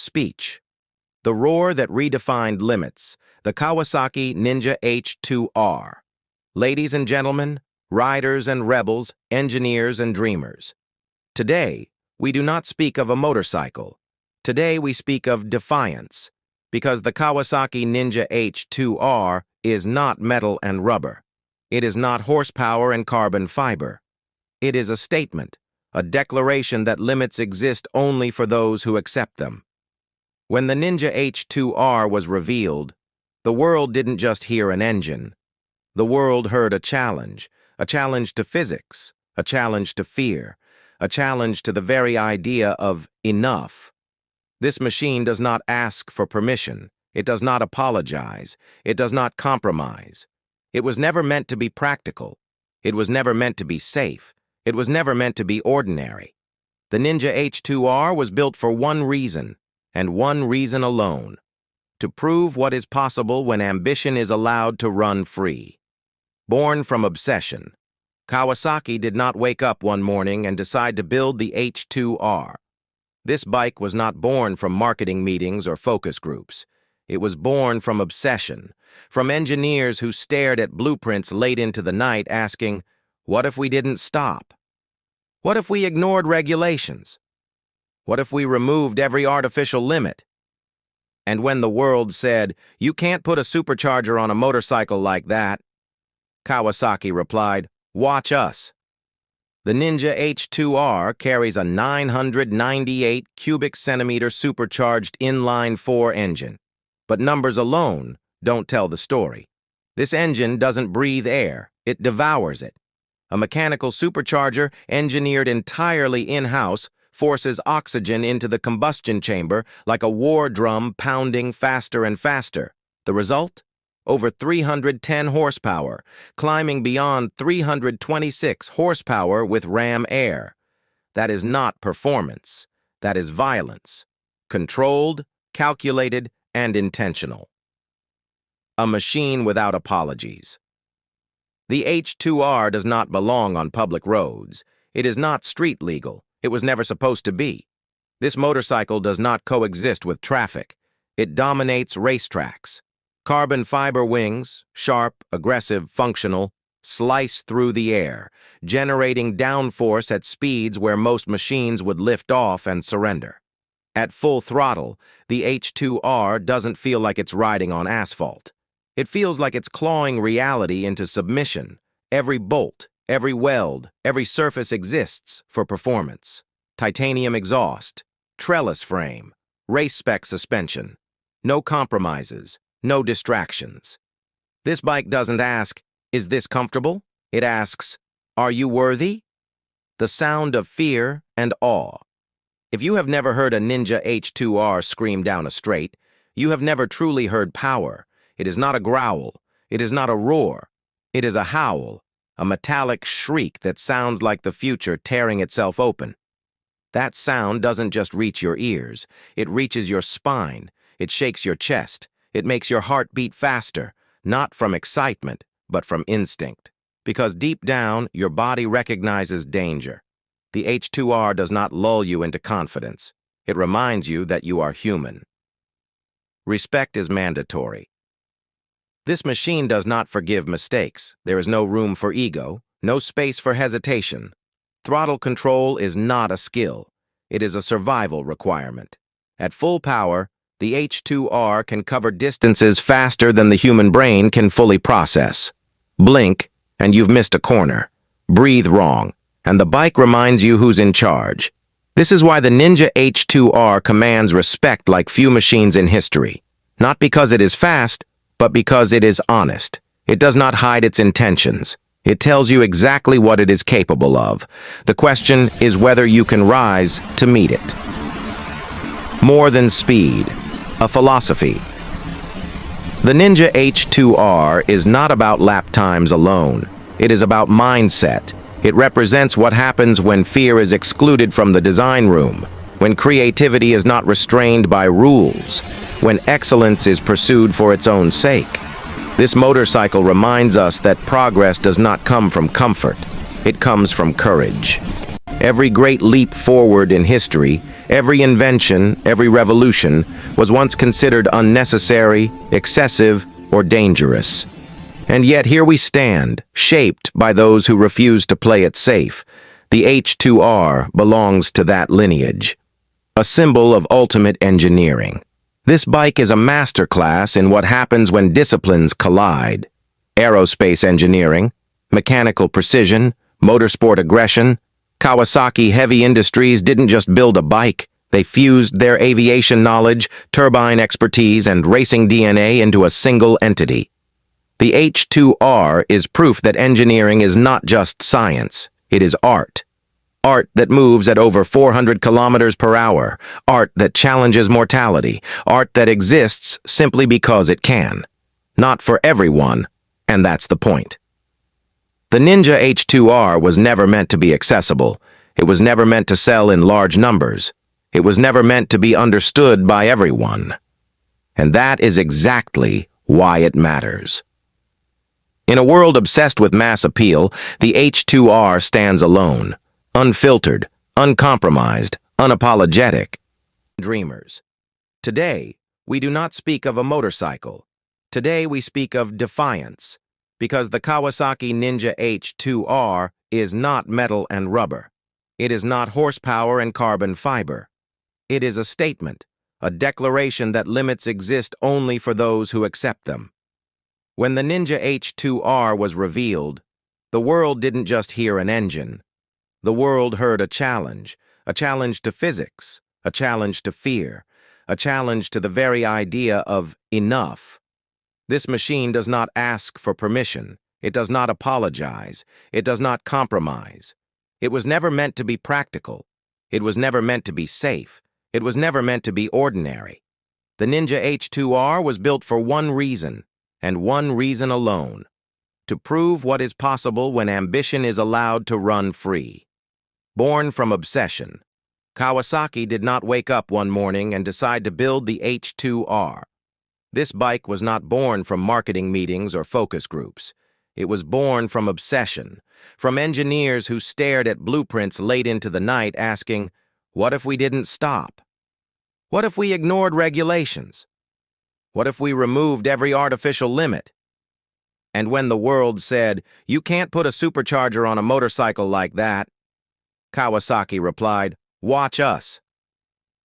speech. The roar that redefined limits, the Kawasaki Ninja H2 R. Ladies and gentlemen, riders and rebels, engineers and dreamers. Today, we do not speak of a motorcycle. Today, we speak of defiance, because the Kawasaki Ninja H2 R is not metal and rubber. It is not horsepower and carbon fiber. It is a statement, a declaration that limits exist only for those who accept them. When the Ninja H2R was revealed, the world didn't just hear an engine. The world heard a challenge to physics, a challenge to fear, a challenge to the very idea of enough. This machine does not ask for permission. It does not apologize. It does not compromise. It was never meant to be practical. It was never meant to be safe. It was never meant to be ordinary. The Ninja H2R was built for one reason, and one reason alone: to prove what is possible when ambition is allowed to run free. Born from obsession, Kawasaki did not wake up one morning and decide to build the H2R. This bike was not born from marketing meetings or focus groups. It was born from obsession, from engineers who stared at blueprints late into the night asking, what if we didn't stop? What if we ignored regulations? What if we removed every artificial limit? And when the world said, you can't put a supercharger on a motorcycle like that, Kawasaki replied, watch us. The Ninja H2R carries a 998 cubic centimeter supercharged inline-4 engine. But numbers alone don't tell the story. This engine doesn't breathe air, it devours it. A mechanical supercharger engineered entirely in-house forces oxygen into the combustion chamber like a war drum pounding faster and faster. The result? Over 310 horsepower, climbing beyond 326 horsepower with ram air. That is not performance. That is violence. Controlled, calculated, and intentional. A machine without apologies. The H2R does not belong on public roads. It is not street legal. It was never supposed to be. This motorcycle does not coexist with traffic. It dominates racetracks. Carbon fiber wings, sharp, aggressive, functional, slice through the air, generating downforce at speeds where most machines would lift off and surrender. At full throttle, the H2R doesn't feel like it's riding on asphalt. It feels like it's clawing reality into submission. Every bolt, every weld, every surface exists for performance. Titanium exhaust, trellis frame, race-spec suspension. No compromises, no distractions. This bike doesn't ask, is this comfortable? It asks, are you worthy? The sound of fear and awe. If you have never heard a Ninja H2R scream down a straight, you have never truly heard power. It is not a growl. It is not a roar. It is a howl, a metallic shriek that sounds like the future tearing itself open. That sound doesn't just reach your ears. It reaches your spine. It shakes your chest. It makes your heart beat faster, not from excitement, but from instinct. Because deep down, your body recognizes danger. The H2R does not lull you into confidence. It reminds you that you are human. Respect is mandatory. This machine does not forgive mistakes. There is no room for ego, no space for hesitation. Throttle control is not a skill. It is a survival requirement. At full power, the H2R can cover distances faster than the human brain can fully process. Blink, and you've missed a corner. Breathe wrong, and the bike reminds you who's in charge. This is why the Ninja H2R commands respect like few machines in history. Not because it is fast, but because it is honest. It does not hide its intentions. It tells you exactly what it is capable of. The question is whether you can rise to meet it. More than speed, a philosophy. The Ninja H2R is not about lap times alone. It is about mindset. It represents what happens when fear is excluded from the design room, when creativity is not restrained by rules, when excellence is pursued for its own sake. This motorcycle reminds us that progress does not come from comfort. It comes from courage. Every great leap forward in history Every invention, every revolution, was once considered unnecessary, excessive, or dangerous. And yet here we stand, shaped by those who refuse to play it safe. The H2R belongs to that lineage, a symbol of ultimate engineering. This bike is a masterclass in what happens when disciplines collide. Aerospace engineering, mechanical precision, motorsport aggression. Kawasaki Heavy Industries didn't just build a bike, they fused their aviation knowledge, turbine expertise, and racing DNA into a single entity. The H2R is proof that engineering is not just science, it is art. Art that moves at over 400 kilometers per hour, art that challenges mortality, art that exists simply because it can. Not for everyone, and that's the point. The Ninja H2R was never meant to be accessible. It was never meant to sell in large numbers. It was never meant to be understood by everyone. And that is exactly why it matters. In a world obsessed with mass appeal, the H2R stands alone, unfiltered, uncompromised, unapologetic. Dreamers. Today, we do not speak of a motorcycle. Today, we speak of defiance, because the Kawasaki Ninja H2R is not metal and rubber. It is not horsepower and carbon fiber. It is a statement, a declaration that limits exist only for those who accept them. When the Ninja H2R was revealed, the world didn't just hear an engine. The world heard a challenge to physics, a challenge to fear, a challenge to the very idea of enough. This machine does not ask for permission. It does not apologize. It does not compromise. It was never meant to be practical. It was never meant to be safe. It was never meant to be ordinary. The Ninja H2R was built for one reason, and one reason alone: to prove what is possible when ambition is allowed to run free. Born from obsession, Kawasaki did not wake up one morning and decide to build the H2R. This bike was not born from marketing meetings or focus groups. It was born from obsession, from engineers who stared at blueprints late into the night asking, what if we didn't stop? What if we ignored regulations? What if we removed every artificial limit? And when the world said, you can't put a supercharger on a motorcycle like that, Kawasaki replied, watch us.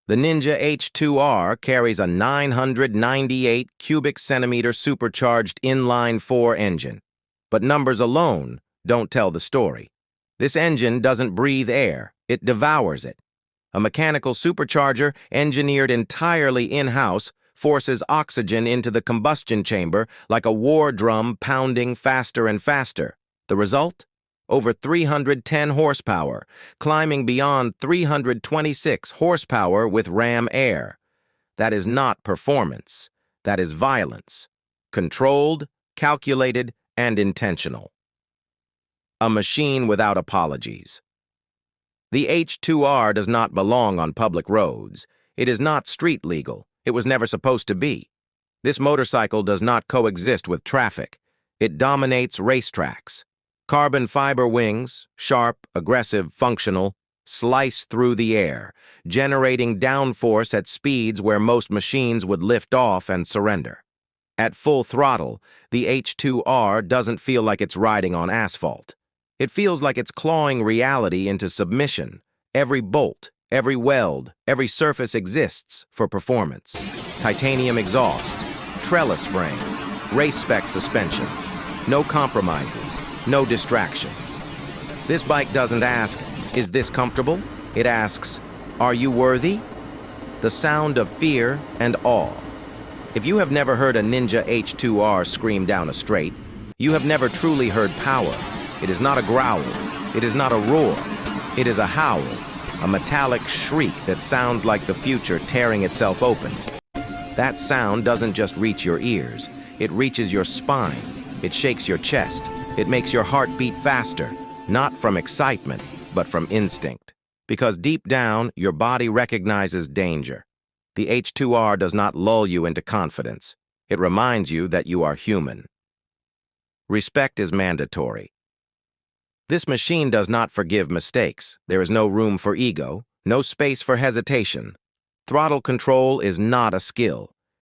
The Ninja H2R carries a 998 cubic centimeter supercharged inline-4 engine. But numbers alone don't tell the story. This engine doesn't breathe air, it devours it. A mechanical supercharger engineered entirely in-house forces oxygen into the combustion chamber like a war drum pounding faster and faster. The result? Over 310 horsepower, climbing beyond 326 horsepower with ram air. That is not performance. That is violence. Controlled, calculated, and intentional. A machine without apologies. The H2R does not belong on public roads. It is not street legal. It was never supposed to be. This motorcycle does not coexist with traffic. It dominates racetracks. Carbon fiber wings, sharp, aggressive, functional, slice through the air, generating downforce at speeds where most machines would lift off and surrender. At full throttle, the H2R doesn't feel like it's riding on asphalt. It feels like it's clawing reality into submission. Every bolt, every weld, every surface exists for performance. Titanium exhaust, trellis frame, race-spec suspension. No compromises, no distractions. This bike doesn't ask, is this comfortable? It asks, are you worthy? The sound of fear and awe. If you have never heard a Ninja H2R scream down a straight, you have never truly heard power. It is not a growl. It is not a roar. It is a howl, a metallic shriek that sounds like the future tearing itself open. That sound doesn't just reach your ears. It reaches your spine. It shakes your chest. It makes your heart beat faster, not from excitement, but from instinct. Because deep down, your body recognizes danger. The H2R does not lull you into confidence. It reminds you that you are human. Respect is mandatory. This machine does not forgive mistakes. There is no room for ego, No space for hesitation. Throttle control is not a skill.